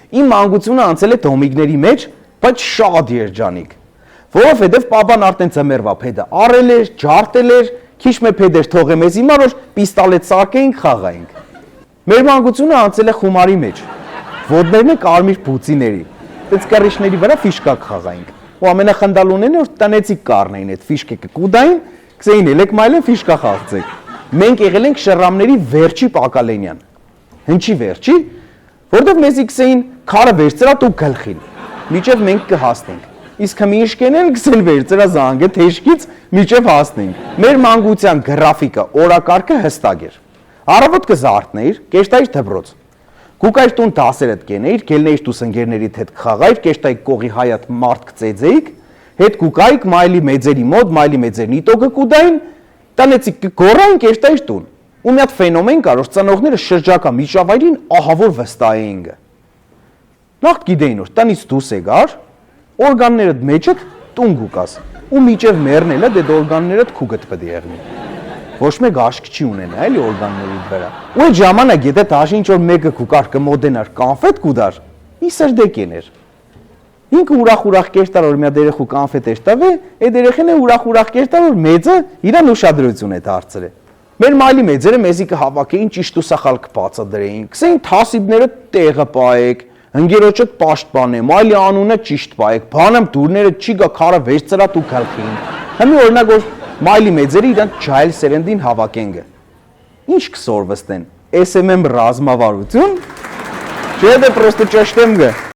Իմ մանկությունը անցել է դոմիկների մեջ, բայց շատ երջանիկ։ Որովհետև պապան արդեն ձմեռվա փեդը առել էր, ջարդել էր, քիչ մե փեդեր թողե մեզ հիմա որ պիստոլետ սարքեինք, խաղայինք։ Մեր մանկությունը անցել է խումարի մեջ։ Ոտներն է կարմիր բուծիների։ Դից կռիչների վրա ֆիշկա խաղայինք։ Ու ամենախնդալունն որ տնեցիկ կառնեին այդ ֆիշկը կուդային, կսեին ելեք մայլեն ֆիշկա խաղցեք։ Մենք եղել ենք շռամների վերջի Պակալենյան։ Հնչի վերջի, որտեղ մեզի կսեին քարը վերցրա դու գլխին։ Միջև մենք կհասնենք։ Իսկ հմիշկենեն կսեն վերցրա զանգը թեշկից միջև հասնենք։ Մեր մանկության գրաֆիկը, օրակարգը հստակ էր։ Առավոտ կզարթնեիր, կեշտայիր դպրոց։ Գուկայր տուն դասերդ կենեիր, գելնեիր դու սնգերներիդ հետ խաղայիր, կեշտայիք կողի հայատ մարդ կծեծեիք, հետ գուկայիք մայլի մեծերի մոտ, մայլի մեծերն իտոգը կուդային, տանեցիք կգորային կեշտայիր տուն։ Ու մի հատ ֆենոմեն կար, որ ծնողները շրջակա միջավայրին ահավոր վստահ էին։ Նախ գիտեին որ տնից դուրս եկար, օրգաններդ մեջդ տուն գուկաս, ու միջև մեռնելը դե օրգաններդ քուգդ պետք է եղնի։ Ոչ մեկ աշկ չի ունենա էլի օրգանների վրա։ Ու այդ ժամանակ եթե դաշին ինչ որ մեկը գուկար կմոդենար կանֆետ կուդար, ի սրդեկ եներ։ Ինքը ուրախ կերտար որ մի հատ երեխու կանֆետ էր տվե, այդ երեխեն է ուրախ կերտար որ մեծը իրան ուշադրություն է դարձրել։ Մեր մայլի մեծերը մեզի կհավաքեին ճիշտ ու սխալ կբացատրեին, կսեին թասիբները տեղը պայեք, ընկերոջդ պաշտպանե, մայլի անունը ճիշտ պայեք, բանամ դուրները չի գա քարը վերցրա դու գլխին։ Հիմա օրինակ որ մայլի մեծերը իրան ջայլ սերնդին հավաքենգը։ Ինչ կսորվստեն, SMM ռազմավարություն, չէ դե պրոստը ճշտեմ գը։